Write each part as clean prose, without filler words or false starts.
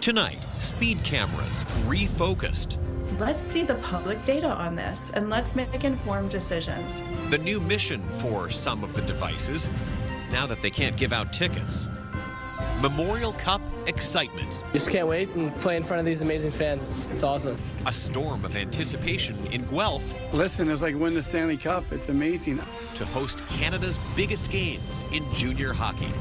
Tonight, speed cameras refocused. Let's see the public data on this and let's make informed decisions. The new mission for some of the devices, now that they can't give out tickets. Memorial Cup excitement. Just can't wait and play in front of these amazing fans. It's awesome. A storm of anticipation in Guelph. Listen, it's like winning the Stanley Cup. It's amazing. To host Canada's biggest games in junior hockey.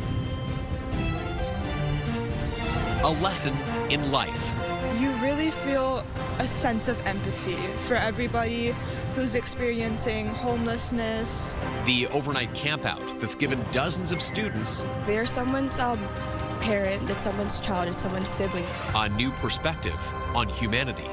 A lesson in life. You really feel a sense of empathy for everybody who's experiencing homelessness. The overnight campout that's given dozens of students. They're someone's parent, that's someone's child, it's someone's sibling. A new perspective on humanity.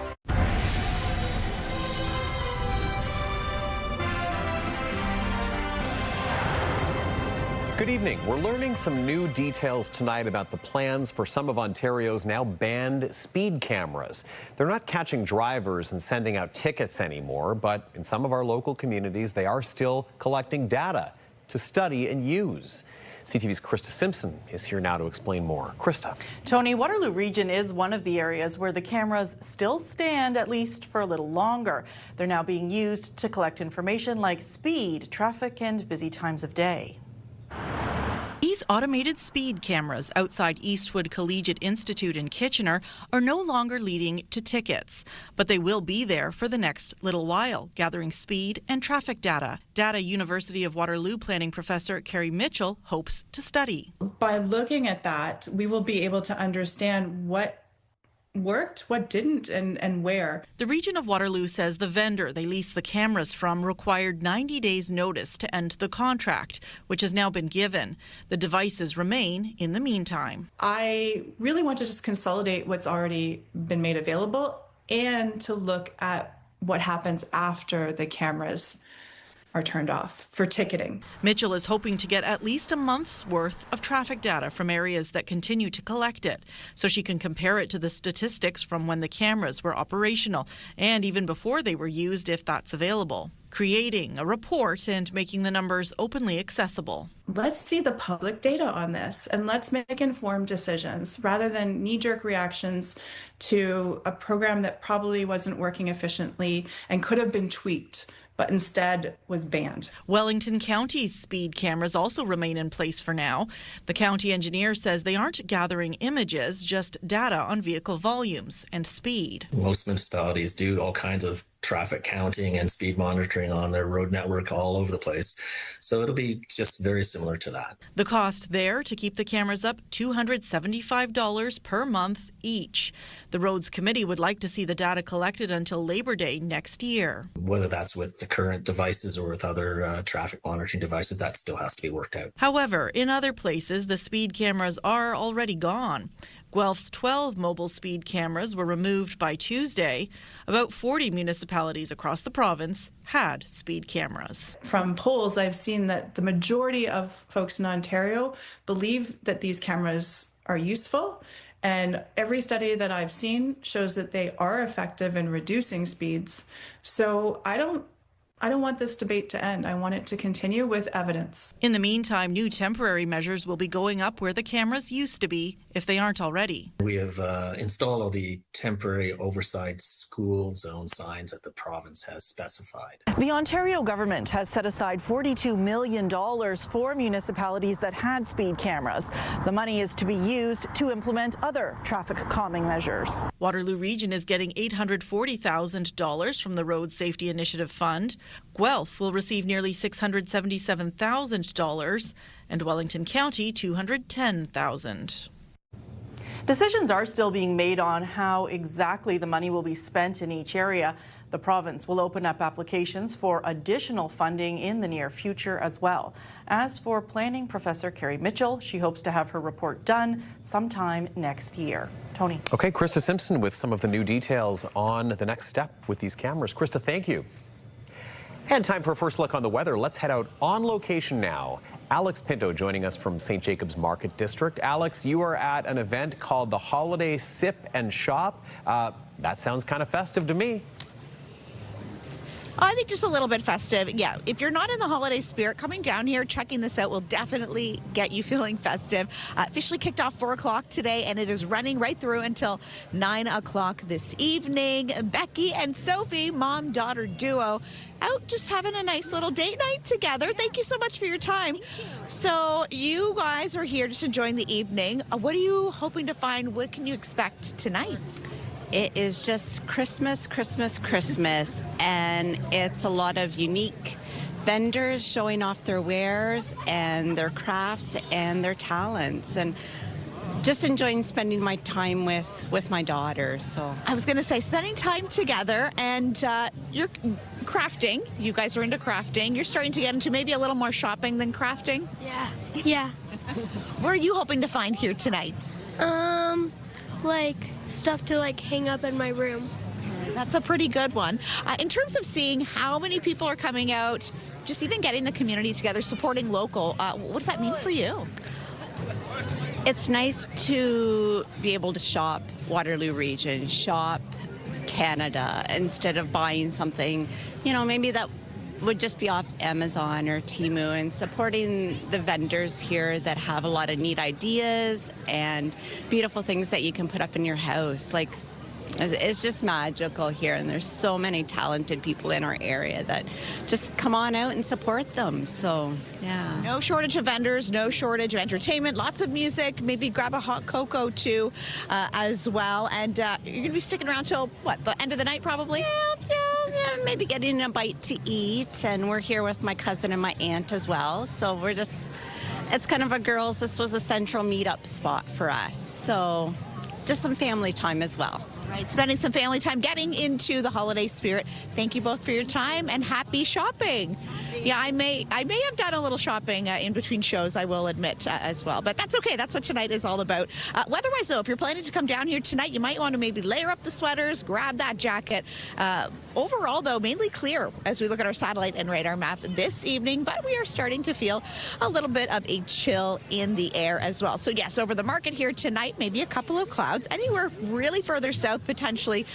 Good evening. We're learning some new details tonight about the plans for some of Ontario's now banned speed cameras. They're not catching drivers and sending out tickets anymore, but in some of our local communities, they are still collecting data to study and use. CTV's Krista Simpson is here now to explain more. Krista. Tony, Waterloo Region is one of the areas where the cameras still stand, at least for a little longer. They're now being used to collect information like speed, traffic, and busy times of day. These automated speed cameras outside Eastwood Collegiate Institute in Kitchener are no longer leading to tickets, but they will be there for the next little while, gathering speed and traffic data. Data University of Waterloo planning professor Carrie Mitchell hopes to study. By looking at that, we will be able to understand what worked, what didn't, and where. The region of Waterloo says the vendor they leased the cameras from required 90 days notice to end the contract, which has now been given. The devices remain in the meantime. I really want to just consolidate what's already been made available and to look at what happens after the cameras are turned off for ticketing. Mitchell is hoping to get at least a month's worth of traffic data from areas that continue to collect it, so she can compare it to the statistics from when the cameras were operational and even before they were used, if that's available. Creating a report and making the numbers openly accessible. Let's see the public data on this and let's make informed decisions rather than knee-jerk reactions to a program that probably wasn't working efficiently and could have been tweaked, but instead was banned. Wellington County's speed cameras also remain in place for now. The county engineer says they aren't gathering images, just data on vehicle volumes and speed. Most municipalities do all kinds of traffic counting and speed monitoring on their road network all over the place. So it'll be just very similar to that. The cost there to keep the cameras up, $275 per month each. The Roads Committee would like to see the data collected until Labor Day next year. Whether that's with the current devices or with other traffic monitoring devices, that still has to be worked out. However, in other places, the speed cameras are already gone. Guelph's 12 mobile speed cameras were removed by Tuesday. About 40 municipalities across the province had speed cameras. From polls, I've seen that the majority of folks in Ontario believe that these cameras are useful. And every study that I've seen shows that they are effective in reducing speeds. So I don't want this debate to end. I want it to continue with evidence. In the meantime, new temporary measures will be going up where the cameras used to be, if they aren't already. We have installed all the temporary oversized school zone signs that the province has specified. The Ontario government has set aside $42 million for municipalities that had speed cameras. The money is to be used to implement other traffic calming measures. Waterloo Region is getting $840,000 from the Road Safety Initiative Fund. Guelph will receive nearly $677,000 and Wellington County $210,000. Decisions are still being made on how exactly the money will be spent in each area. The province will open up applications for additional funding in the near future as well. As for planning professor Carrie Mitchell, she hopes to have her report done sometime next year. Tony. Okay, Krista Simpson with some of the new details on the next step with these cameras. Krista, thank you. And time for a first look on the weather. Let's head out on location now. Alex Pinto joining us from St. Jacobs Market District. Alex, you are at an event called the Holiday Sip and Shop. That sounds kind of festive to me. I think just a little bit festive. Yeah, if you're not in the holiday spirit, coming down here, checking this out will definitely get you feeling festive. Officially kicked off 4 o'clock today, and it is running right through until 9 o'clock this evening. Becky and Sophie, mom-daughter duo, out just having a nice little date night together. Thank you so much for your time. So you guys are here just enjoying the evening. What are you hoping to find? What can you expect tonight? It is just Christmas, Christmas, Christmas, and it's a lot of unique vendors showing off their wares and their crafts and their talents, and just enjoying spending my time with my daughter. So I was going to say, spending time together, and you're crafting. You guys are into crafting. You're starting to get into maybe a little more shopping than crafting. Yeah. What are you hoping to find here tonight? Like stuff to like hang up in my room. That's a pretty good one. In terms of seeing how many people are coming out, just even getting the community together, supporting local, what does that mean for you? it's nice to be able to shop Waterloo region, shop Canada, instead of buying something, maybe that would just be off Amazon or Temu, and supporting the vendors here that have a lot of neat ideas and beautiful things that you can put up in your house. Like, it's just magical here, and there's so many talented people in our area that just come on out and support them. So, yeah. No shortage of vendors, no shortage of entertainment, lots of music, maybe grab a hot cocoa too as well. And you're going to be sticking around till, what, the end of the night probably? Yeah, maybe getting a bite to eat. And we're here with my cousin and my aunt as well. So we're just, it's kind of this was a central meetup spot for us. So just some family time as well. Right, spending some family time, getting into the holiday spirit. Thank you both for your time, and happy shopping. Yeah, I may have done a little shopping in between shows, I will admit, as well. But that's okay. That's what tonight is all about. Weather-wise, though, if you're planning to come down here tonight, you might want to maybe layer up the sweaters, grab that jacket. Overall, though, mainly clear as we look at our satellite and radar map this evening, but we are starting to feel a little bit of a chill in the air as well. So, yes, over the market here tonight, maybe a couple of clouds. Anywhere really further south, potentially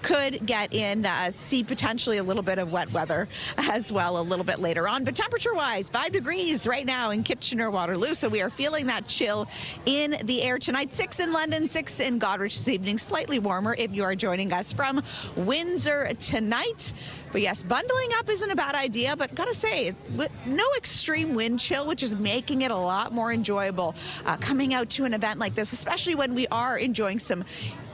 could get in, see potentially a little bit of wet weather as well a little bit later on. But temperature-wise, 5 degrees right now in Kitchener, Waterloo. So we are feeling that chill in the air tonight. 6 in London, 6 in Goderich this evening. Slightly warmer if you are joining us from Windsor tonight. But yes, bundling up isn't a bad idea, but gotta say, no extreme wind chill, which is making it a lot more enjoyable coming out to an event like this, especially when we are enjoying some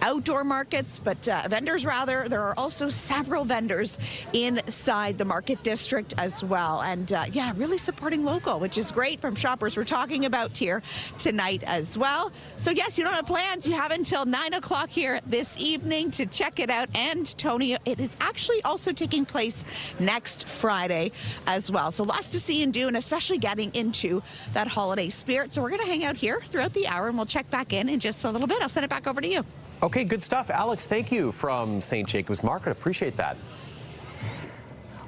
outdoor markets, but vendors rather. There are also several vendors inside the market district as well. And yeah, really supporting local, which is great from shoppers we're talking about here tonight as well. So yes, you don't have plans. You have until 9 o'clock here this evening to check it out. And Tony, it is actually also taking place next Friday as well. So lots to see and do, and especially getting into that holiday spirit. So we're going to hang out here throughout the hour, and we'll check back in just a little bit. I'll send it back over to you. Okay, good stuff. Alex, thank you from St. Jacobs Market. Appreciate that.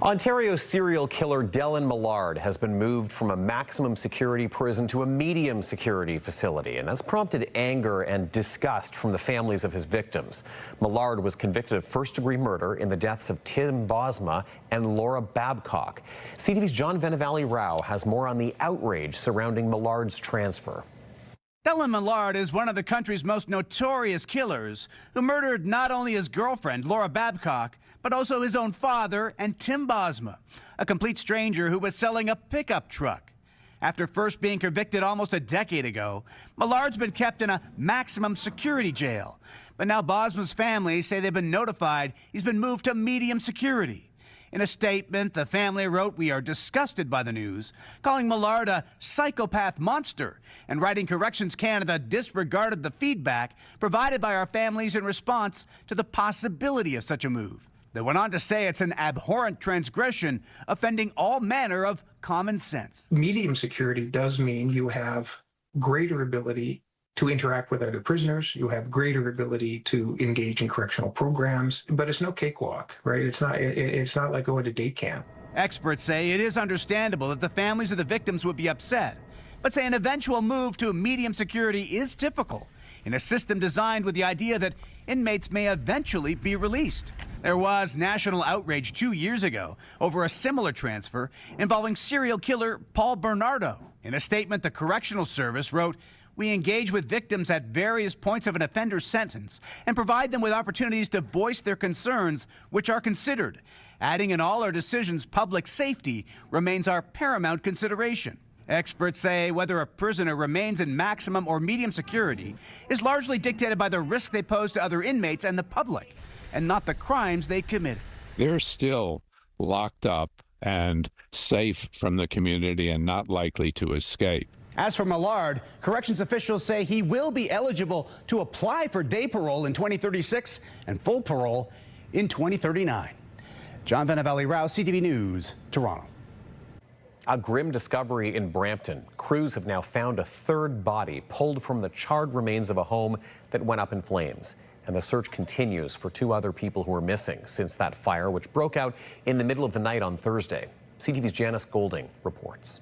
Ontario's serial killer Dylan Millard has been moved from a maximum security prison to a medium security facility, and that's prompted anger and disgust from the families of his victims. Millard was convicted of first-degree murder in the deaths of Tim Bosma and Laura Babcock. CTV's John Venevali-Rao has more on the outrage surrounding Millard's transfer. Dylan Millard is one of the country's most notorious killers who murdered not only his girlfriend, Laura Babcock, but also his own father and Tim Bosma, a complete stranger who was selling a pickup truck. After first being convicted almost a decade ago, Millard's been kept in a maximum security jail. But now Bosma's family say they've been notified he's been moved to medium security. In a statement, the family wrote, "We are disgusted by the news," calling Millard a psychopath monster, and writing Corrections Canada disregarded the feedback provided by our families in response to the possibility of such a move. They went on to say it's an abhorrent transgression, offending all manner of common sense. Medium security does mean you have greater ability to interact with other prisoners, you have greater ability to engage in correctional programs, but it's no cakewalk, right? It's not like going to day camp. Experts say it is understandable that the families of the victims would be upset, but say an eventual move to medium security is typical in a system designed with the idea that inmates may eventually be released. There was national outrage 2 years ago over a similar transfer involving serial killer Paul Bernardo. In a statement, the Correctional Service wrote, "We engage with victims at various points of an offender's sentence and provide them with opportunities to voice their concerns, which are considered. Adding, in all our decisions, public safety remains our paramount consideration." Experts say whether a prisoner remains in maximum or medium security is largely dictated by the risk they pose to other inmates and the public, and not the crimes they committed. They're still locked up and safe from the community and not likely to escape. As for Millard, corrections officials say he will be eligible to apply for day parole in 2036 and full parole in 2039. John Vanavelli-Rouse, CTV News, Toronto. A grim discovery in Brampton. Crews have now found a third body pulled from the charred remains of a home that went up in flames. And the search continues for 2 other people who are missing since that fire, which broke out in the middle of the night on Thursday. CTV's Janice Golding reports.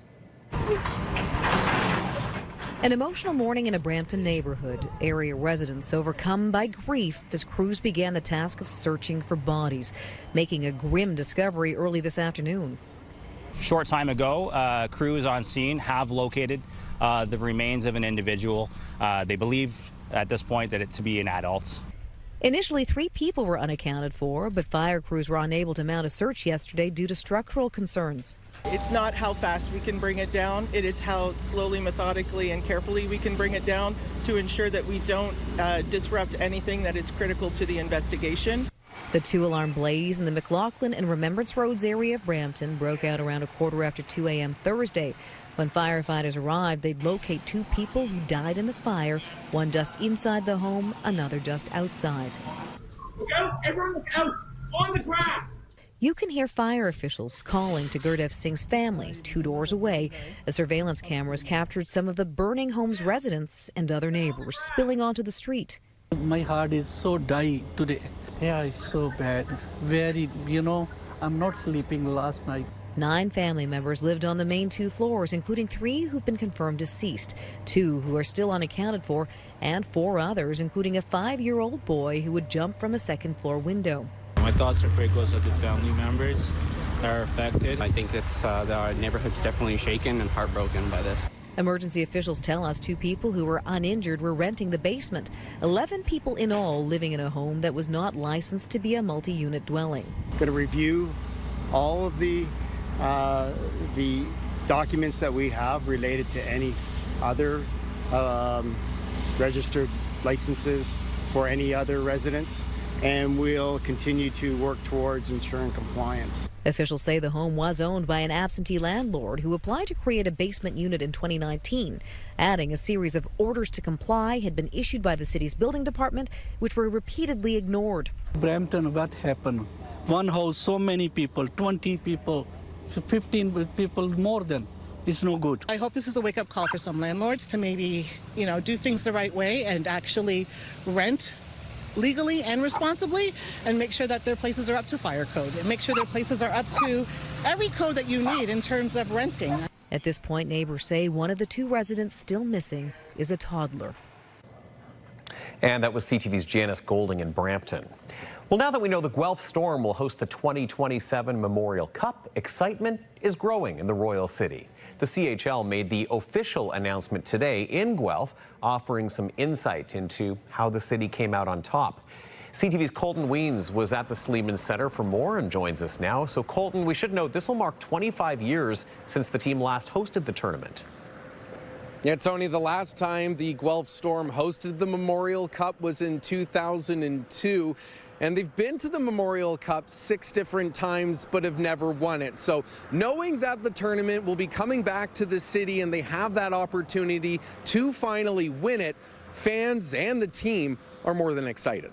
An emotional morning in a Brampton neighborhood. Area residents overcome by grief as crews began the task of searching for bodies, making a grim discovery early this afternoon. Short time ago, crews on scene have located the remains of an individual. They believe at this point that it to be an adult. Initially, 3 people were unaccounted for, but fire crews were unable to mount a search yesterday due to structural concerns. It's not how fast we can bring it down, it is how slowly, methodically, and carefully we can bring it down to ensure that we don't disrupt anything that is critical to the investigation. The 2-alarm blaze in the McLaughlin and Remembrance Roads area of Brampton broke out around 2:15 a.m. Thursday. When firefighters arrived, they'd locate 2 people who died in the fire, one just inside the home, another just outside. Look out! Everyone look out! On the grass! You can hear fire officials calling to Gurdev Singh's family 2 doors away as surveillance cameras captured some of the burning home's residents and other neighbors spilling onto the street. My heart is so die today. Yeah, it's so bad. Very, I'm not sleeping last night. 9 family members lived on the main 2 floors, including 3 who've been confirmed deceased, 2 who are still unaccounted for, and 4 others, including a 5-year-old boy who would jump from a 2nd-floor window. My thoughts and prayers go to the family members that are affected. I think that our neighborhood's definitely shaken and heartbroken by this. Emergency officials tell us 2 people who were uninjured were renting the basement. 11 people in all living in a home that was not licensed to be a multi-unit dwelling. Going to review all of the documents that we have related to any other registered licenses for any other residents, and we'll continue to work towards ensuring compliance. Officials say the home was owned by an absentee landlord who applied to create a basement unit in 2019, adding a series of orders to comply had been issued by the city's building department, which were repeatedly ignored. Brampton, what happened? One house, so many people, 20 people, 15 people more than. It's no good. I hope this is a wake-up call for some landlords to maybe, do things the right way and actually rent legally and responsibly, and make sure that their places are up to fire code, and make sure their places are up to every code that you need in terms of renting. At this point, neighbors say one of the 2 residents still missing is a toddler. And that was CTV's Janice Golding in Brampton. Well, now that we know the Guelph Storm will host the 2027 Memorial Cup, excitement is growing in the Royal City. The CHL made the official announcement today in Guelph, offering some insight into how the city came out on top. CTV's Colton Weens was at the Sleeman Center for more and joins us now. So Colton, we should note this will mark 25 years since the team last hosted the tournament. Yeah, Tony, the last time the Guelph Storm hosted the Memorial Cup was in 2002. And they've been to the Memorial Cup 6 different times, but have never won it. So knowing that the tournament will be coming back to the city and they have that opportunity to finally win it, fans and the team are more than excited.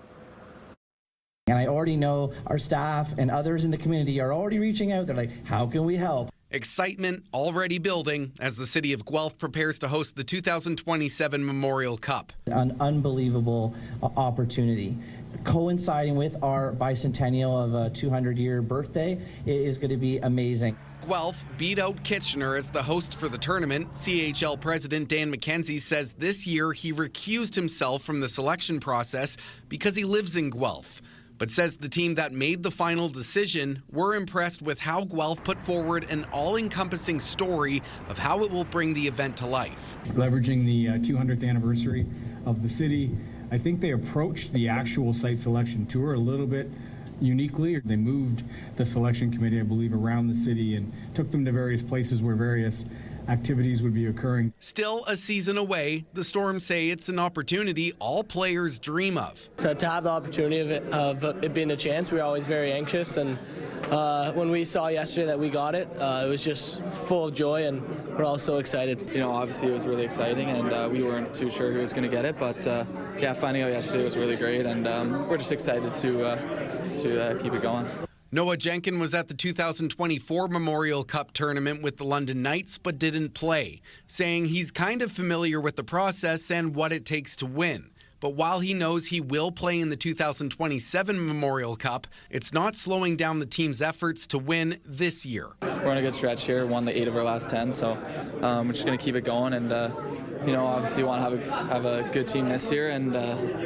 And I already know our staff and others in the community are already reaching out. They're like, how can we help? Excitement already building as the city of Guelph prepares to host the 2027 Memorial Cup. An unbelievable opportunity. Coinciding with our bicentennial of a 200-year birthday is going to be amazing. Guelph beat out Kitchener as the host for the tournament. CHL President Dan McKenzie says this year he recused himself from the selection process because he lives in Guelph. but says the team that made the final decision were impressed with how Guelph put forward an all-encompassing story of how it will bring the event to life. Leveraging the 200th anniversary of the city, I think they approached the actual site selection tour a little bit uniquely. They moved the selection committee, I believe, around the city and took them to various places where various activities would be occurring. Still a season away, the Storm say it's an opportunity all players dream of. So to have the opportunity of it being a chance, we're always very anxious, and when we saw yesterday that we got it, it was just full of joy, and we're all so excited. You know, obviously it was really exciting, and we weren't too sure who was going to get it, but yeah, finding out yesterday was really great, and we're just excited to keep it going. Noah Jenkin was at the 2024 Memorial Cup tournament with the London Knights but didn't play, saying he's kind of familiar with the process and what it takes to win. But while he knows he will play in the 2027 Memorial Cup, it's not slowing down the team's efforts to win this year. We're in a good stretch here, won the 8 of our last 10, so we're just going to keep it going and you know, obviously want to have a good team this year and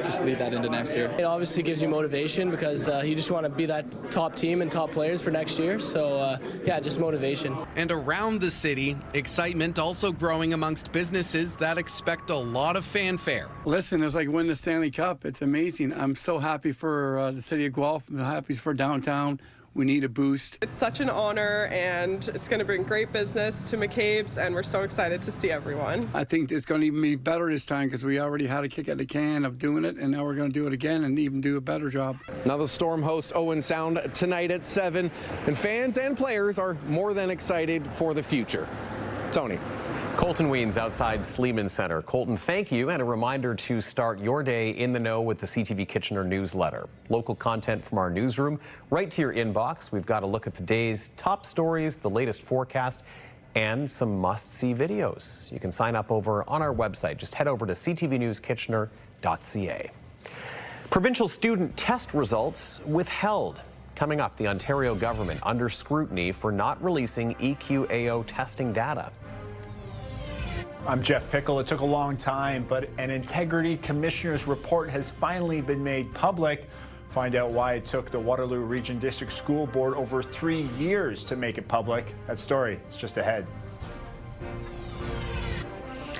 just lead that into next year. It obviously gives you motivation because you just want to be that top team and top players for next year. So yeah, just motivation. And around the city, excitement also growing amongst businesses that expect a lot of fanfare. Listen, it's like winning the Stanley Cup. It's amazing. I'm so happy for the city of Guelph. I'm happy for downtown. We need a boost. It's such an honor, and it's going to bring great business to McCabe's, and we're so excited to see everyone. I think it's going to even be better this time because we already had a kick at the can of doing it, and now we're going to do it again and even do a better job. Now the Storm host Owen Sound tonight at 7, and fans and players are more than excited for the future. Tony. Colton Weens outside Sleeman Center. Colton, thank you, and a reminder to start your day in the know with the CTV Kitchener newsletter. Local content from our newsroom right to your inbox. We've got a look at the day's top stories, the latest forecast, and some must-see videos. You can sign up over on our website. Just head over to ctvnewskitchener.ca. Provincial student test results withheld. Coming up, the Ontario government under scrutiny for not releasing EQAO testing data. I'm Jeff Pickle. It took a long time, but an Integrity Commissioner's report has finally been made public. Find out why it took the Waterloo Region District School Board over 3 years to make it public. That story is just ahead.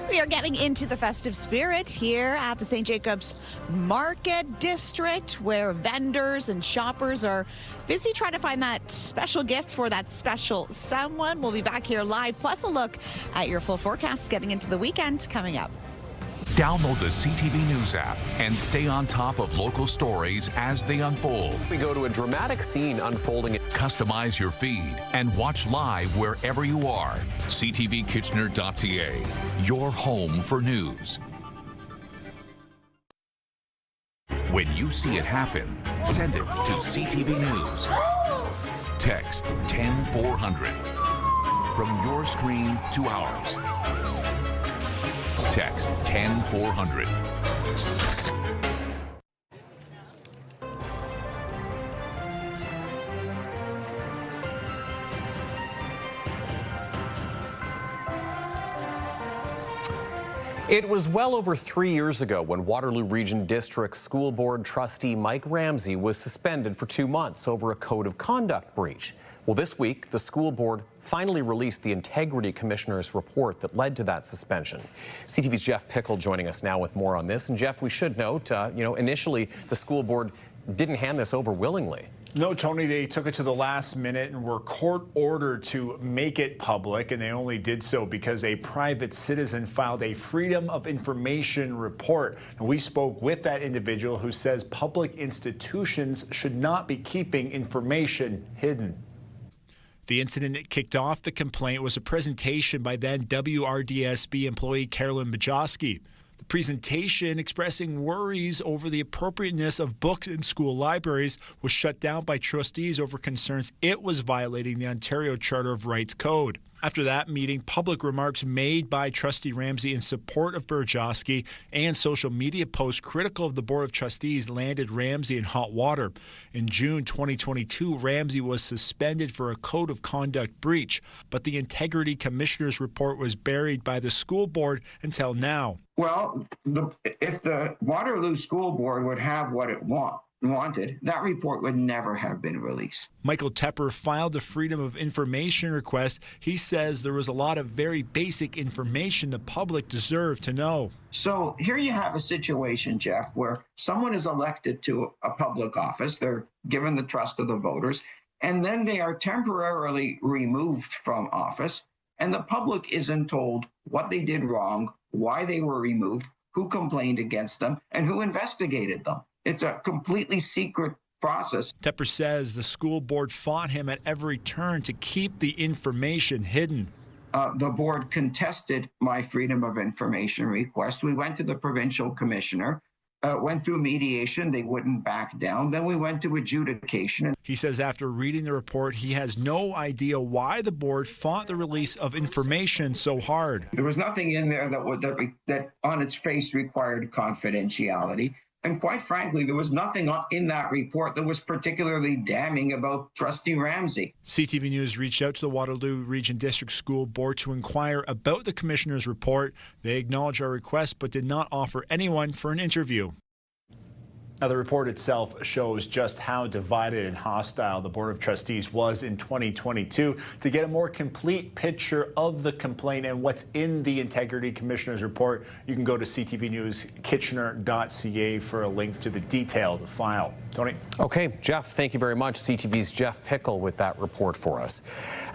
We are getting into the festive spirit here at the St. Jacobs Market District, where vendors and shoppers are busy trying to find that special gift for that special someone. We'll be back here live, plus a look at your full forecast getting into the weekend coming up. Download the CTV News app and stay on top of local stories as they unfold. We go to a dramatic scene unfolding. Customize your feed and watch live wherever you are. ctvkitchener.ca, your home for news. When you see it happen, send it to CTV News. Text 10400. From your screen to ours. Text 10400. It was well over 3 years ago when Waterloo Region District School Board trustee Mike Ramsey was suspended for 2 months over a code of conduct breach. Well, this week, the school board finally released the Integrity Commissioner's report that led to that suspension. CTV's Jeff Pickle joining us now with more on this. And Jeff, we should note, initially the school board didn't hand this over willingly. No, Tony, they took it to the last minute and were court-ordered to make it public, and they only did so because a private citizen filed a Freedom of Information report. And we spoke with that individual who says public institutions should not be keeping information hidden. The incident that kicked off the complaint was a presentation by then WRDSB employee Carolyn Bajoski. The presentation, expressing worries over the appropriateness of books in school libraries, was shut down by trustees over concerns it was violating the Ontario Charter of Rights Code. After that meeting, public remarks made by Trustee Ramsey in support of Burjowski and social media posts critical of the Board of Trustees landed Ramsey in hot water. In June 2022, Ramsey was suspended for a code of conduct breach, but the Integrity Commissioner's report was buried by the school board until now. Well, if the Waterloo School Board would have what it wanted, that report would never have been released. Michael Tepper filed the Freedom of Information request. He says there was a lot of very basic information the public deserved to know. So here you have a situation, Jeff, where someone is elected to a public office. They're given the trust of the voters, and then they are temporarily removed from office, and the public isn't told what they did wrong, why they were removed, who complained against them, and who investigated them. It's a completely secret process. Tepper says the school board fought him at every turn to keep the information hidden. The board contested my Freedom of Information request. We went to the provincial commissioner, went through mediation. They wouldn't back down. Then we went to adjudication. He says after reading the report, he has no idea why the board fought the release of information so hard. There was nothing in there that on its face required confidentiality. And quite frankly, there was nothing in that report that was particularly damning about Trustee Ramsey. CTV News reached out to the Waterloo Region District School Board to inquire about the commissioner's report. They acknowledged our request but did not offer anyone for an interview. Now, the report itself shows just how divided and hostile the Board of Trustees was in 2022. To get a more complete picture of the complaint and what's in the Integrity Commissioner's report, you can go to ctvnewskitchener.ca for a link to the detailed file. Tony? Okay, Jeff, thank you very much. CTV's Jeff Pickle with that report for us.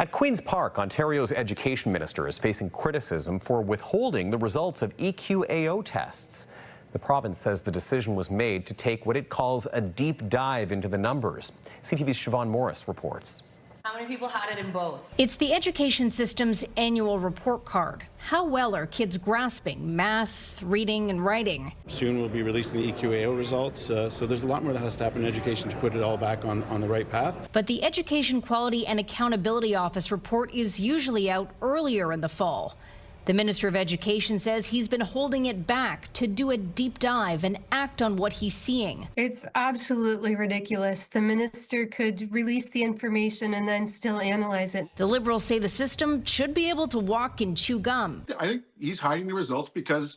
At Queen's Park, Ontario's education minister is facing criticism for withholding the results of EQAO tests. The province says the decision was made to take what it calls a deep dive into the numbers. CTV's Siobhan Morris reports. How many people had it in both? It's the education system's annual report card. How well are kids grasping math, reading, and writing? Soon we'll be releasing the EQAO results, so there's a lot more that has to happen in education to put it all back on the right path. But the Education Quality and Accountability Office report is usually out earlier in the fall. The Minister of Education says he's been holding it back to do a deep dive and act on what he's seeing. It's absolutely ridiculous. The minister could release the information and then still analyze it. The Liberals say the system should be able to walk and chew gum. I think he's hiding the results because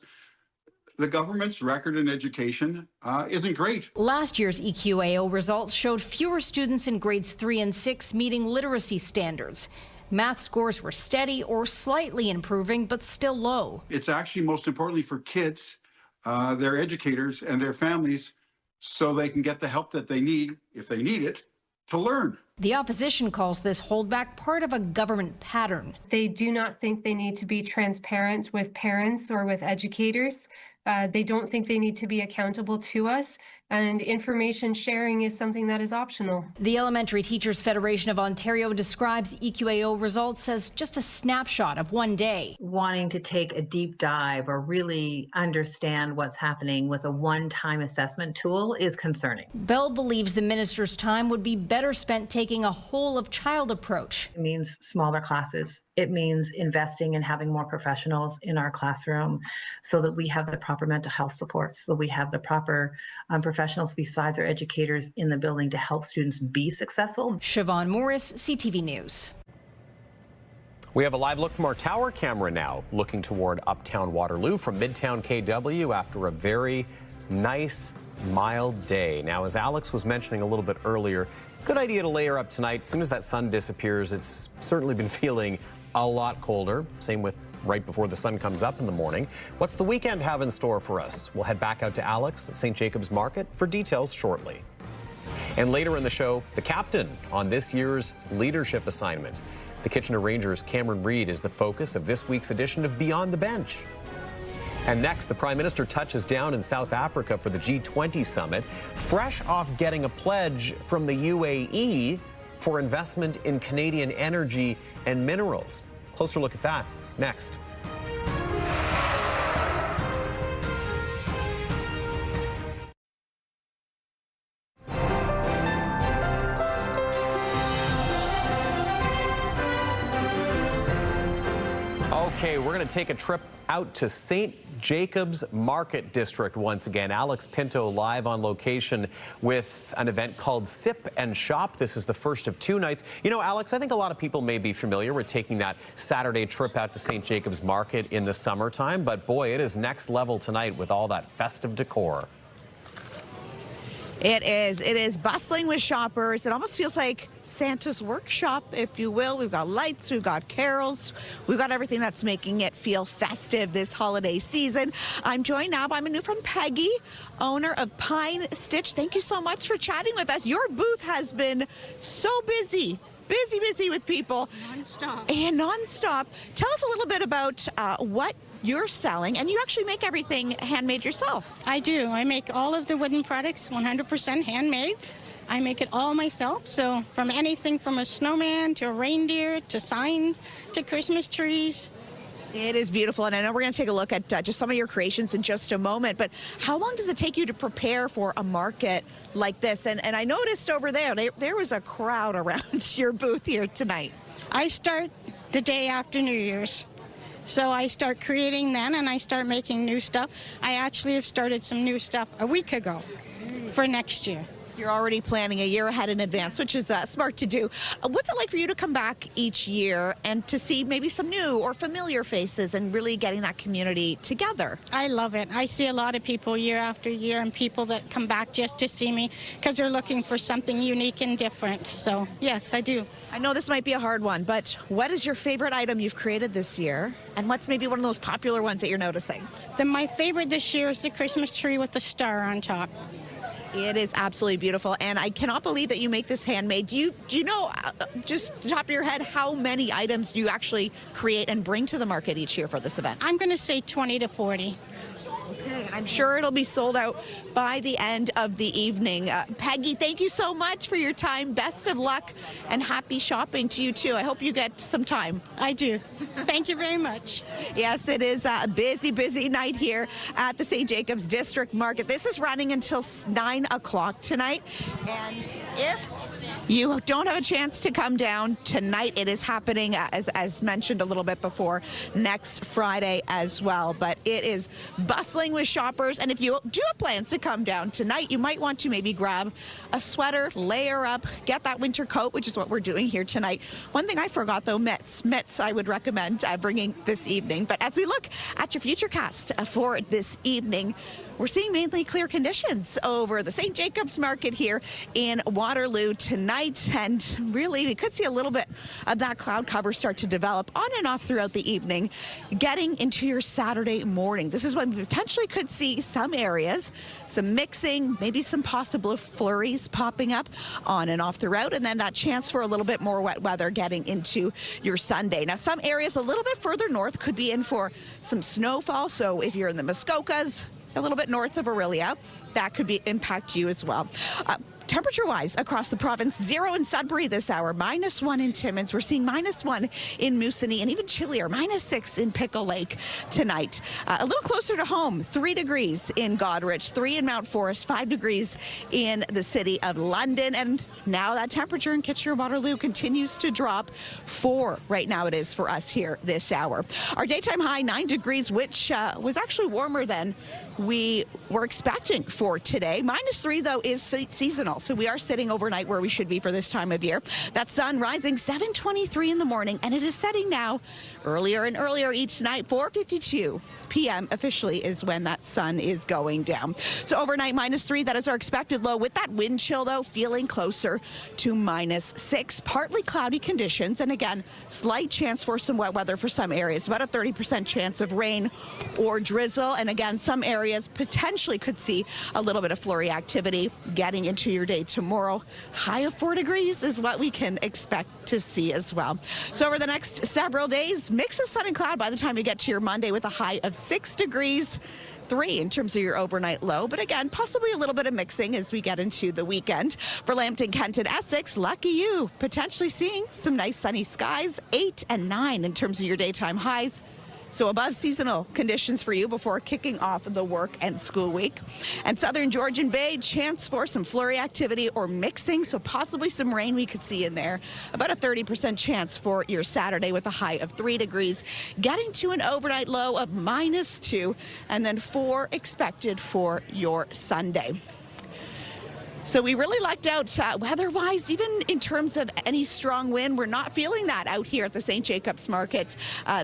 the government's record in education isn't great. Last year's EQAO results showed fewer students in grades 3 and 6 meeting literacy standards. Math scores were steady or slightly improving, but still low. It's actually most importantly for kids, their educators, and their families so they can get the help that they need, if they need it, to learn. The opposition calls this holdback part of a government pattern. They do not think they need to be transparent with parents or with educators. They don't think they need to be accountable to us, and information sharing is something that is optional. The Elementary Teachers Federation of Ontario describes EQAO results as just a snapshot of one day. Wanting to take a deep dive or really understand what's happening with a one-time assessment tool is concerning. Bell believes the minister's time would be better spent taking a whole-of-child approach. It means smaller classes. It means investing in having more professionals in our classroom so that we have the proper mental health support, so we have the proper professionals besides our educators in the building to help students be successful. Siobhan Morris, CTV News. We have a live look from our tower camera now, looking toward uptown Waterloo from Midtown KW after a very nice, mild day. Now, as Alex was mentioning a little bit earlier, good idea to layer up tonight. As soon as that sun disappears, it's certainly been feeling a lot colder. Same with right before the sun comes up in the morning. What's the weekend have in store for us? We'll head back out to Alex at St. Jacob's Market for details shortly. And later in the show, the captain on this year's leadership assignment. The Kitchener Rangers' Cameron Reid is the focus of this week's edition of Beyond the Bench. And next, the Prime Minister touches down in South Africa for the G20 summit, fresh off getting a pledge from the UAE for investment in Canadian energy and minerals. Closer look at that next. Okay, we're going to take a trip out to St. Jacob's Market District once again. Alex Pinto live on location with an event called Sip and Shop. This is the first of two nights. You know, Alex, I think a lot of people may be familiar with taking that Saturday trip out to St. Jacob's Market in the summertime, but boy, it is next level tonight with all that festive decor. It is bustling with shoppers. It almost feels like Santa's workshop, if you will. We've got lights, we've got carols, we've got everything that's making it feel festive this holiday season. I'm joined now by my new friend Peggy, owner of Pine Stitch. Thank you so much for chatting with us. Your booth has been so busy with people. Non-stop. Tell us a little bit about what you're selling, and you actually make everything handmade yourself. I do. I make all of the wooden products 100% handmade. I make it all myself, so from anything from a snowman to a reindeer to signs to Christmas trees. It is beautiful, and I know we're going to take a look at just some of your creations in just a moment, but how long does it take you to prepare for a market like this? And I noticed over there was a crowd around your booth here tonight. I start the day after New Year's. So I start creating then, and I start making new stuff. I actually have started some new stuff a week ago for next year. You're already planning a year ahead in advance, which is smart to do. What's it like for you to come back each year and to see maybe some new or familiar faces and really getting that community together? I love it. I see a lot of people year after year, and people that come back just to see me because they're looking for something unique and different. So yes, I do. I know this might be a hard one, but what is your favorite item you've created this year? And what's maybe one of those popular ones that you're noticing? My favorite this year is the Christmas tree with the star on top. It is absolutely beautiful, and I cannot believe that you make this handmade. Do you know, just top of your head, how many items do you actually create and bring to the market each year for this event? I'm going to say 20 to 40. Okay, I'm sure it'll be sold out by the end of the evening. Peggy, thank you so much for your time. Best of luck and happy shopping to you too. I hope you get some time. I do. Thank you very much. Yes, it is a busy night here at the St. Jacobs District Market. This is running until 9 o'clock tonight. And if you don't have a chance to come down tonight, it is happening, as mentioned a little bit before, next Friday as well. But it is bustling with shoppers, and if you do have plans to come down tonight, you might want to maybe grab a sweater, layer up, get that winter coat, which is what we're doing here tonight. One thing I forgot, though, mitts I would recommend bringing this evening. But as we look at your future cast for this evening, we're seeing mainly clear conditions over the St. Jacobs Market here in Waterloo tonight, and really we could see a little bit of that cloud cover start to develop on and off throughout the evening, getting into your Saturday morning. This is when we potentially could see some areas, some mixing, maybe some possible flurries popping up on and off the route, and then that chance for a little bit more wet weather getting into your Sunday. Now, some areas a little bit further north could be in for some snowfall, so if you're in the Muskokas, a little bit north of Orillia, that could impact you as well. Temperature-wise, across the province, 0 in Sudbury this hour, -1 in Timmins. We're seeing -1 in Moosonee, and even chillier, -6 in Pickle Lake tonight. A little closer to home, 3 degrees in Goderich, 3 in Mount Forest, 5 degrees in the city of London. And now that temperature in Kitchener-Waterloo continues to drop. 4 right now it is for us here this hour. Our daytime high, 9 degrees, which was actually warmer than we were expecting for today. -3, though, is seasonal, so we are sitting overnight where we should be for this time of year. That sun rising 7:23 in the morning, and it is setting now earlier and earlier each night. 4:52 p.m. officially is when that sun is going down. So overnight, -3, that is our expected low, with that wind chill, though, feeling closer to -6. Partly cloudy conditions, and again, slight chance for some wet weather for some areas, about a 30% chance of rain or drizzle. And again, some areas potentially could see a little bit of flurry activity getting into your day tomorrow. High of 4 degrees is what we can expect to see as well. So over the next several days, mix of sun and cloud by the time you get to your Monday, with a high of 6 degrees. 3 in terms of your overnight low, but again, possibly a little bit of mixing as we get into the weekend. For Lambton, Kent, and Essex, lucky you, potentially seeing some nice sunny skies. 8 and 9 in terms of your daytime highs. So above seasonal conditions for you before kicking off the work and school week. And Southern Georgian Bay, chance for some flurry activity or mixing, so possibly some rain we could see in there. About a 30% chance for your Saturday, with a high of 3 degrees, getting to an overnight low of -2, and then 4 expected for your Sunday. So we really lucked out weather-wise, even in terms of any strong wind. We're not feeling that out here at the St. Jacobs Market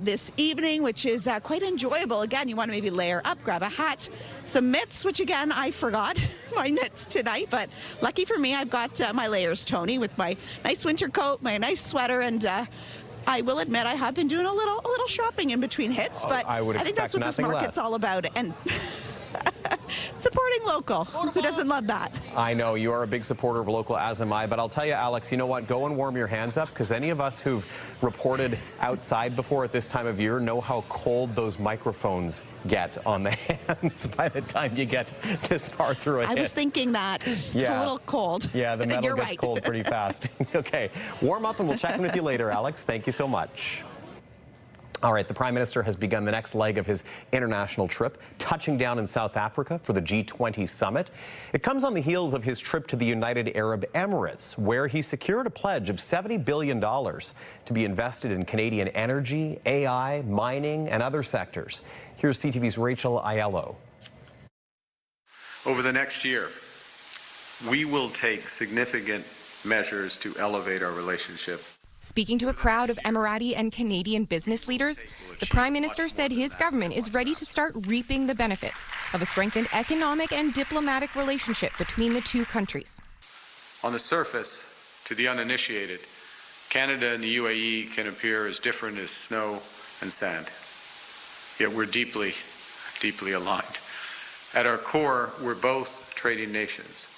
this evening, which is quite enjoyable. Again, you want to maybe layer up, grab a hat, some mitts, which again, I forgot my knits tonight, but lucky for me, I've got my layers, Tony, with my nice winter coat, my nice sweater, and I will admit I have been doing a little shopping in between hits, but I think that's what this market's all about. And supporting local. Who doesn't love that? I know you are a big supporter of local, as am I, but I'll tell you, Alex, you know what? Go and warm your hands up, because any of us who've reported outside before at this time of year know how cold those microphones get on the hands by the time you get this far through it. I was thinking that. It's a little cold. Yeah, the metal You're gets right. cold pretty fast. Okay, warm up and we'll check in with you later, Alex. Thank you so much. All right, the Prime Minister has begun the next leg of his international trip, touching down in South Africa for the G20 summit. It comes on the heels of his trip to the United Arab Emirates, where he secured a pledge of $70 billion to be invested in Canadian energy, AI, mining, and other sectors. Here's CTV's Rachel Aiello. Over the next year, we will take significant measures to elevate our relationship. Speaking to a crowd of Emirati and Canadian business leaders, the Prime Minister said his government is ready to start reaping the benefits of a strengthened economic and diplomatic relationship between the two countries. On the surface, to the uninitiated, Canada and the UAE can appear as different as snow and sand. Yet we're deeply, deeply aligned. At our core, we're both trading nations.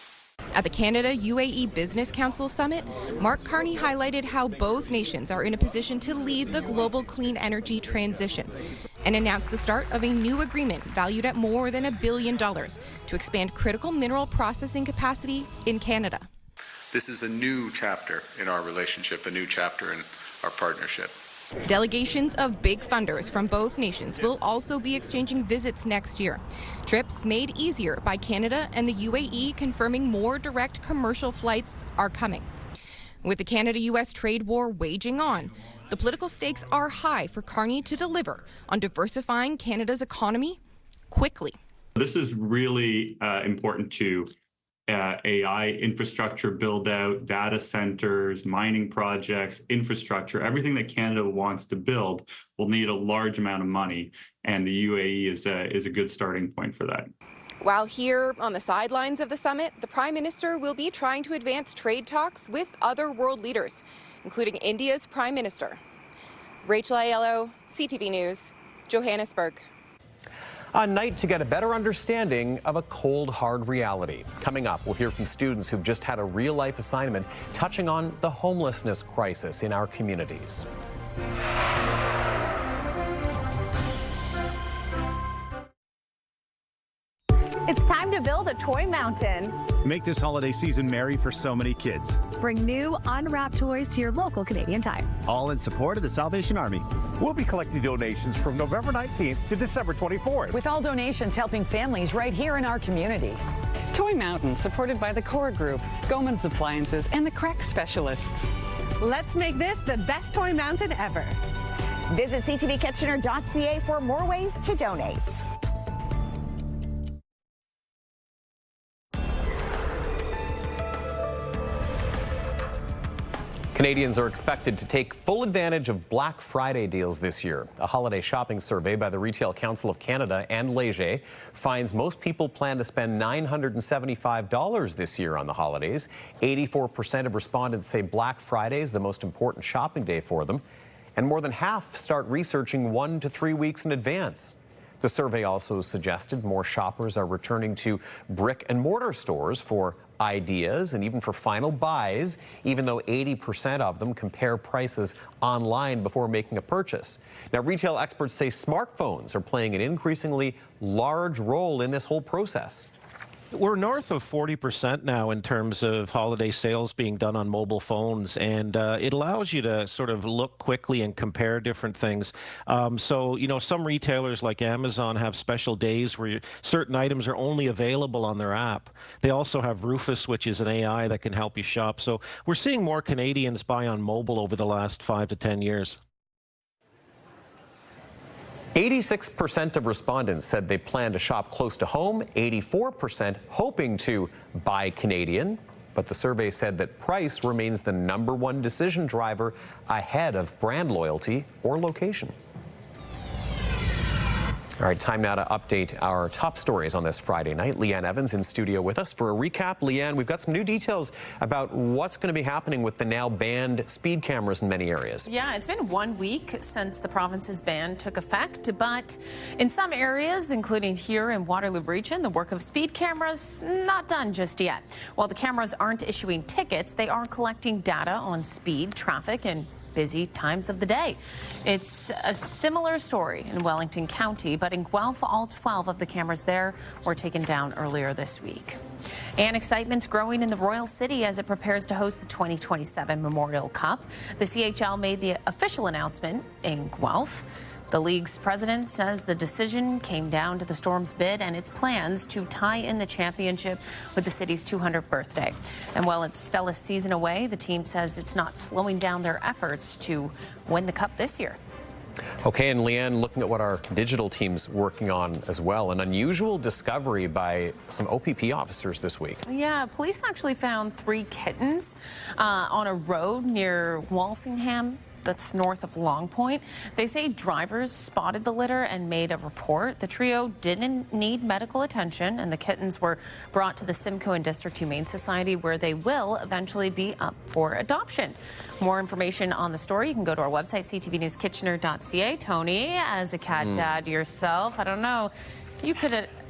At the Canada-UAE Business Council Summit, Mark Carney highlighted how both nations are in a position to lead the global clean energy transition and announced the start of a new agreement valued at more than $1 billion to expand critical mineral processing capacity in Canada. This is a new chapter in our relationship, a new chapter in our partnership. Delegations of big funders from both nations will also be exchanging visits next year. Trips made easier by Canada and the UAE confirming more direct commercial flights are coming. With the Canada-US trade war waging on, the political stakes are high for Carney to deliver on diversifying Canada's economy quickly. This is really important to AI infrastructure build out, data centers, mining projects, infrastructure, everything that Canada wants to build will need a large amount of money, and the UAE is a good starting point for that. While here on the sidelines of the summit, the Prime Minister will be trying to advance trade talks with other world leaders, including India's Prime Minister. Rachel Aiello, CTV News, Johannesburg. A night to get a better understanding of a cold, hard reality. Coming up, we'll hear from students who've just had a real-life assignment touching on the homelessness crisis in our communities. It's time to build a toy mountain. Make this holiday season merry for so many kids. Bring new, unwrapped toys to your local Canadian Tire. All in support of the Salvation Army. We'll be collecting donations from November 19th to December 24th. With all donations helping families right here in our community. Toy Mountain, supported by the Core Group, Goman's Appliances, and the Crack Specialists. Let's make this the best toy mountain ever. Visit ctvkitchener.ca for more ways to donate. Canadians are expected to take full advantage of Black Friday deals this year. A holiday shopping survey by the Retail Council of Canada and Leger finds most people plan to spend $975 this year on the holidays. 84% of respondents say Black Friday is the most important shopping day for them, and more than half start researching 1 to 3 weeks in advance. The survey also suggested more shoppers are returning to brick and mortar stores for ideas and even for final buys, even though 80% of them compare prices online before making a purchase. Now, retail experts say smartphones are playing an increasingly large role in this whole process. We're north of 40% now in terms of holiday sales being done on mobile phones, and it allows you to sort of look quickly and compare different things. So, you know, some retailers like Amazon have special days where certain items are only available on their app. They also have Rufus, which is an AI that can help you shop. So we're seeing more Canadians buy on mobile over the last 5 to 10 years. 86% of respondents said they plan to shop close to home, 84% hoping to buy Canadian. But the survey said that price remains the #1 decision driver ahead of brand loyalty or location. All right, time now to update our top stories on this Friday night. Leanne Evans in studio with us for a recap. Leanne, we've got some new details about what's going to be happening with the now banned speed cameras in many areas. Yeah, it's been 1 week since the province's ban took effect, but in some areas, including here in Waterloo Region, the work of speed cameras not done just yet. While the cameras aren't issuing tickets, they are collecting data on speed, traffic, and busy times of the day. It's a similar story in Wellington County, but in Guelph, all 12 of the cameras there were taken down earlier this week. And excitement's growing in the Royal City as it prepares to host the 2027 Memorial Cup. The CHL made the official announcement in Guelph. The league's president says the decision came down to the Storm's bid and its plans to tie in the championship with the city's 200th birthday. And while it's still a season away, the team says it's not slowing down their efforts to win the cup this year. Okay, and Leanne, looking at what our digital team's working on as well, an unusual discovery by some OPP officers this week. Yeah, police actually found 3 kittens on a road near Walsingham. That's north of Long Point. They say drivers spotted the litter and made a report. The trio didn't need medical attention, and the kittens were brought to the Simcoe and District Humane Society, where they will eventually be up for adoption. More information on the story, you can go to our website, ctvnewskitchener.ca. Tony, as a cat dad yourself, I don't know,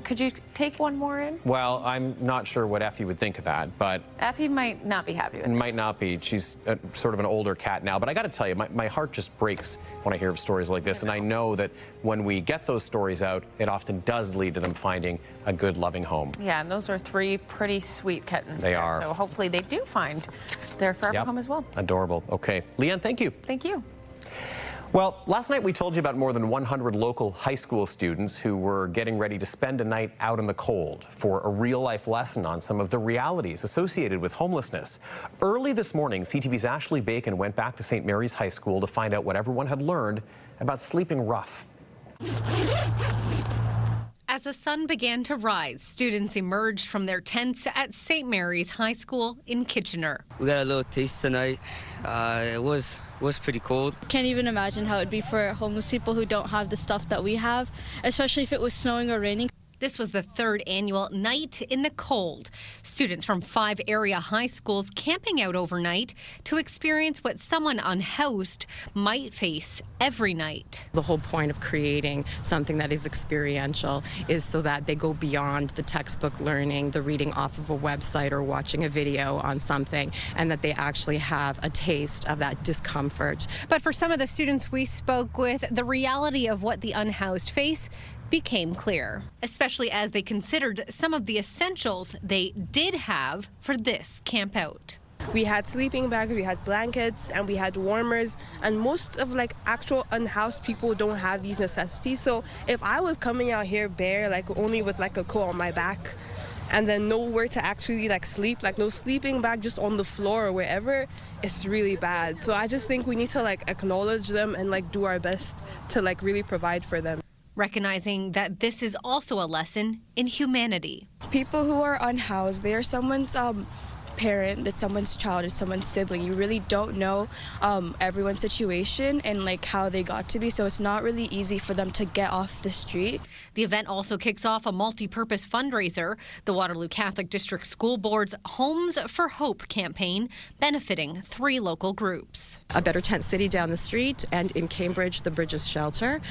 could you take one more in? Well, I'm not sure what Effie would think of that, but Effie might not be happy with it. Might not be. She's sort of an older cat now, but I got to tell you, my heart just breaks when I hear of stories like this, and I know that when we get those stories out, it often does lead to them finding a good, loving home. Yeah, and those are 3 pretty sweet kittens. They are. So hopefully they do find their forever home as well. Adorable. Okay. Leanne, thank you. Thank you. Well, last night we told you about more than 100 local high school students who were getting ready to spend a night out in the cold for a real-life lesson on some of the realities associated with homelessness. Early this morning, CTV's Ashley Bacon went back to St. Mary's High School to find out what everyone had learned about sleeping rough. As the sun began to rise, students emerged from their tents at St. Mary's High School in Kitchener. We got a little taste tonight. It was pretty cold. Can't even imagine how it'd be for homeless people who don't have the stuff that we have, especially if it was snowing or raining. This was the 3rd annual Night in the Cold. Students from 5 area high schools camping out overnight to experience what someone unhoused might face every night. The whole point of creating something that is experiential is so that they go beyond the textbook learning, the reading off of a website or watching a video on something, and that they actually have a taste of that discomfort. But for some of the students we spoke with, the reality of what the unhoused face became clear, especially as they considered some of the essentials they did have for this camp out. We had sleeping bags, we had blankets, and we had warmers, and most of actual unhoused people don't have these necessities. So if I was coming out here bare, only with a coat on my back, and then nowhere to actually sleep, no sleeping bag, just on the floor or wherever, it's really bad. So I just think we need to acknowledge them and do our best to really provide for them. Recognizing that this is also a lesson in humanity. People who are unhoused, they are someone's parent, it's someone's child, it's someone's sibling. You really don't know everyone's situation and how they got to be, so it's not really easy for them to get off the street. The event also kicks off a multi-purpose fundraiser, the Waterloo Catholic District School Board's Homes for Hope campaign, benefiting 3 local groups. A Better Tent City down the street, and in Cambridge, the Bridges Shelter.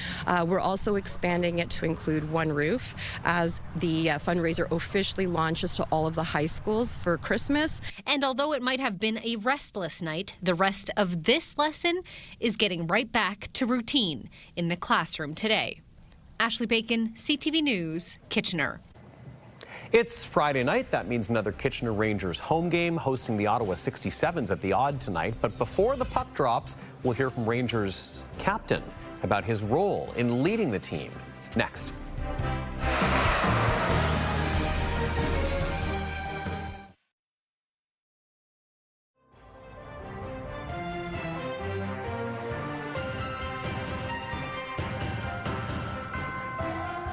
We're also expanding it to include One Roof as the fundraiser officially launches to all of the high schools for Christmas. And although it might have been a restless night, the rest of this lesson is getting right back to routine in the classroom today. Ashley Bacon, CTV News, Kitchener. It's Friday night. That means another Kitchener Rangers home game, hosting the Ottawa 67s at the Odd tonight. But before the puck drops, we'll hear from Rangers captain about his role in leading the team. Next.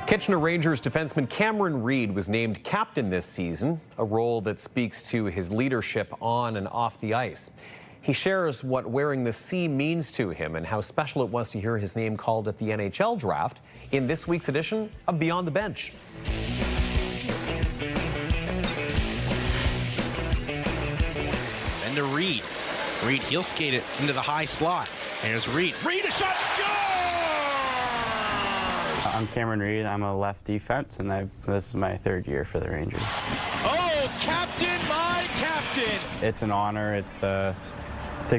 Kitchener Rangers defenseman Cameron Reid was named captain this season, a role that speaks to his leadership on and off the ice. He shares what wearing the C means to him and how special it was to hear his name called at the NHL draft in this week's edition of Beyond the Bench. And to Reed. Reed, he'll skate it into the high slot. Here's Reed. Reed, a shot, scores! I'm Cameron Reed. I'm a left defense, and this is my third year for the Rangers. Oh, captain, my captain! It's an honor. It's a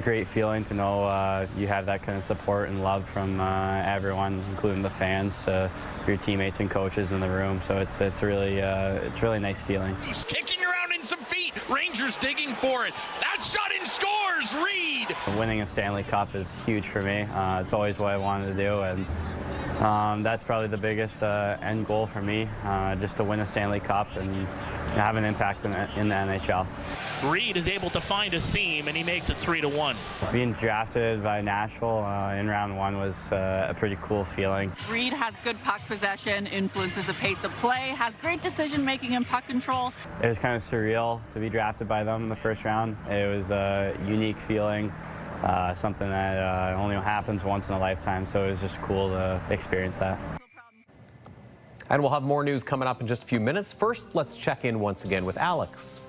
great feeling to know you have that kind of support and love from everyone, including the fans, your teammates and coaches in the room. So it's really nice feeling. He's kicking around in some feet. Rangers digging for it. That shot in scores. Reed. Winning a Stanley Cup is huge for me. It's always what I wanted to do, and that's probably the biggest end goal for me, just to win a Stanley Cup and have an impact in the NHL. Reed is able to find a seam, and he makes it 3-1. Being drafted by Nashville in round one was a pretty cool feeling. Reed has good puck possession, influences the pace of play, has great decision-making and puck control. It was kind of surreal to be drafted by them in the first round. It was a unique feeling, something that only happens once in a lifetime, so it was just cool to experience that. And we'll have more news coming up in just a few minutes. First, let's check in once again with Alex.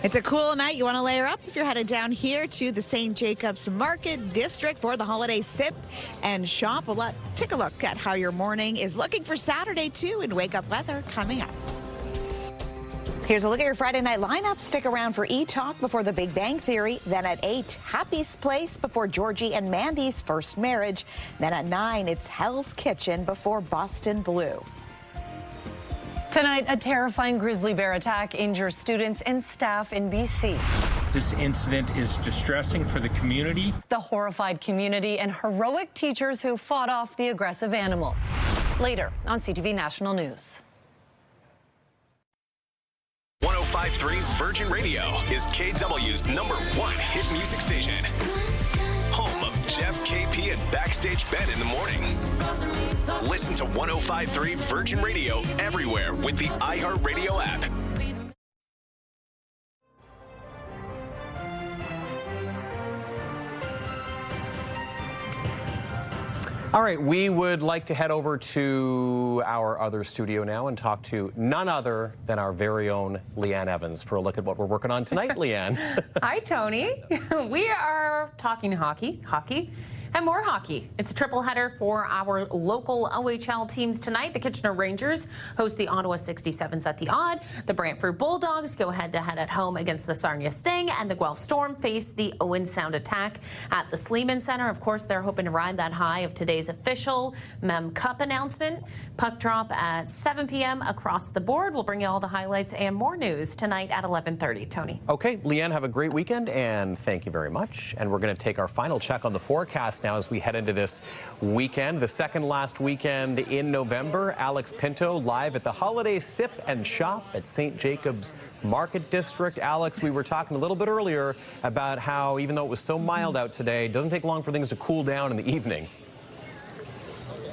It's a cool night. You want to layer up if you're headed down here to the St. Jacobs Market District for the holiday sip and shop. Well, take a look at how your morning is looking for Saturday, too, in Wake Up Weather coming up. Here's a look at your Friday night lineup. Stick around for E-Talk before The Big Bang Theory. Then at 8, Happy's Place before Georgie and Mandy's first marriage. Then at 9, it's Hell's Kitchen before Boston Blue. Tonight, a terrifying grizzly bear attack injures students and staff in BC. This incident is distressing for the community. The horrified community and heroic teachers who fought off the aggressive animal. Later on CTV National News. 105.3 Virgin Radio is KW's #1 hit music station. Home of Jeff, KP, and Backstage Ben in the morning. Listen to 105.3 Virgin Radio everywhere with the iHeartRadio app. All right, we would like to head over to our other studio now and talk to none other than our very own Leanne Evans for a look at what we're working on tonight. Leanne. Hi, Tony. We are talking hockey, and more hockey. It's a triple header for our local OHL teams tonight. The Kitchener Rangers host the Ottawa 67s at the Odd. The Brantford Bulldogs go head-to-head at home against the Sarnia Sting, and the Guelph Storm face the Owen Sound Attack at the Sleeman Center. Of course, they're hoping to ride that high of today's official Mem Cup announcement. Puck drop at 7 p.m. across the board. We'll bring you all the highlights and more news tonight at 11:30. Tony. Okay, Leanne, have a great weekend, and thank you very much. And we're going to take our final check on the forecast now as we head into this weekend, the second last weekend in November. Alex Pinto live at the Holiday Sip and Shop at St. Jacobs Market District. Alex, we were talking a little bit earlier about how even though it was so mild out today, it doesn't take long for things to cool down in the evening.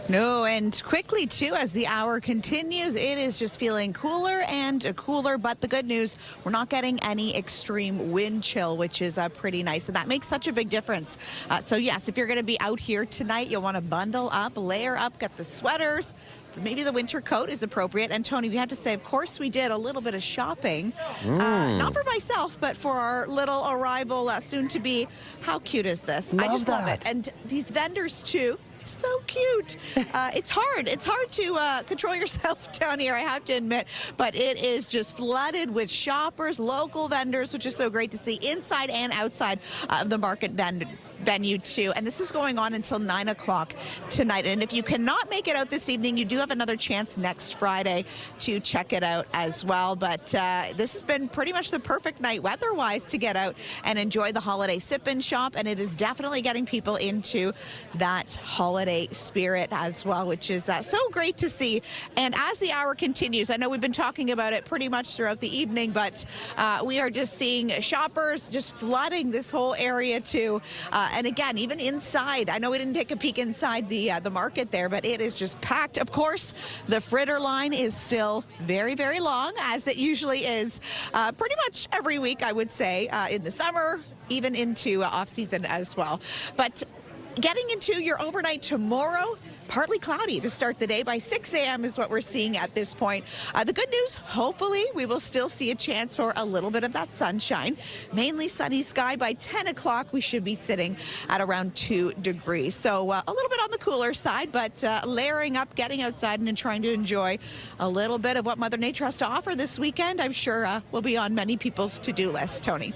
No, and quickly, too, as the hour continues, it is just feeling cooler and cooler. But the good news, we're not getting any extreme wind chill, which is pretty nice. And that makes such a big difference. So, yes, if you're going to be out here tonight, you'll want to bundle up, layer up, get the sweaters. Maybe the winter coat is appropriate. And, Tony, we have to say, of course, we did a little bit of shopping. Not for myself, but for our little arrival soon-to-be. How cute is this? I just love it. And these vendors, too. So cute. It's hard to control yourself down here, I have to admit, but it is just flooded with shoppers, local vendors, which is so great to see inside and outside of the market venue too. And this is going on until 9 o'clock tonight. And if you cannot make it out this evening, you do have another chance next Friday to check it out as well. But this has been pretty much the perfect night weather-wise to get out and enjoy the holiday sip and shop. And it is definitely getting people into that holiday spirit as well, which is so great to see. And as the hour continues, I know we've been talking about it pretty much throughout the evening, but we are just seeing shoppers just flooding this whole area too. And again, even inside, I know we didn't take a peek inside the market there, but it is just packed. Of course, the fritter line is still very, very long, as it usually is pretty much every week, I would say, in the summer, even into off-season as well. But getting into your overnight tomorrow, partly cloudy to start the day. By 6 a.m. is what we're seeing at this point. The good news, hopefully, we will still see a chance for a little bit of that sunshine. Mainly sunny sky. By 10 o'clock, we should be sitting at around 2 degrees. So a little bit on the cooler side, but layering up, getting outside and trying to enjoy a little bit of what Mother Nature has to offer this weekend, I'm sure will be on many people's to-do list. Tony.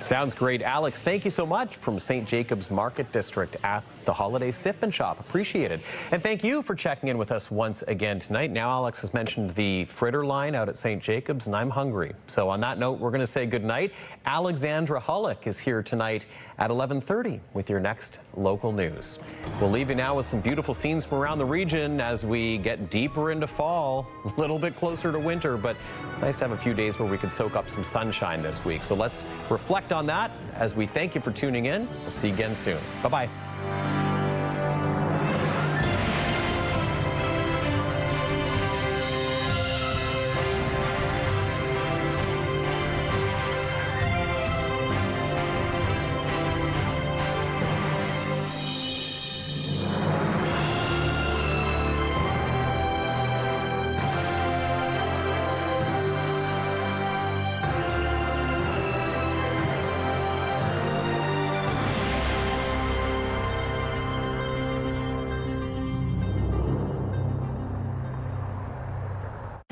Sounds great. Alex, thank you so much from St. Jacobs Market District at the Holiday Sip and Shop. Appreciate it. And thank you for checking in with us once again tonight. Now, Alex has mentioned the fritter line out at St. Jacobs, and I'm hungry. So on that note, we're going to say goodnight. Alexandra Hullock is here tonight at 11:30 with your next local news. We'll leave you now with some beautiful scenes from around the region as we get deeper into fall, a little bit closer to winter, but nice to have a few days where we could soak up some sunshine this week. So let's reflect on that as we thank you for tuning in. We'll see you again soon. Bye-bye.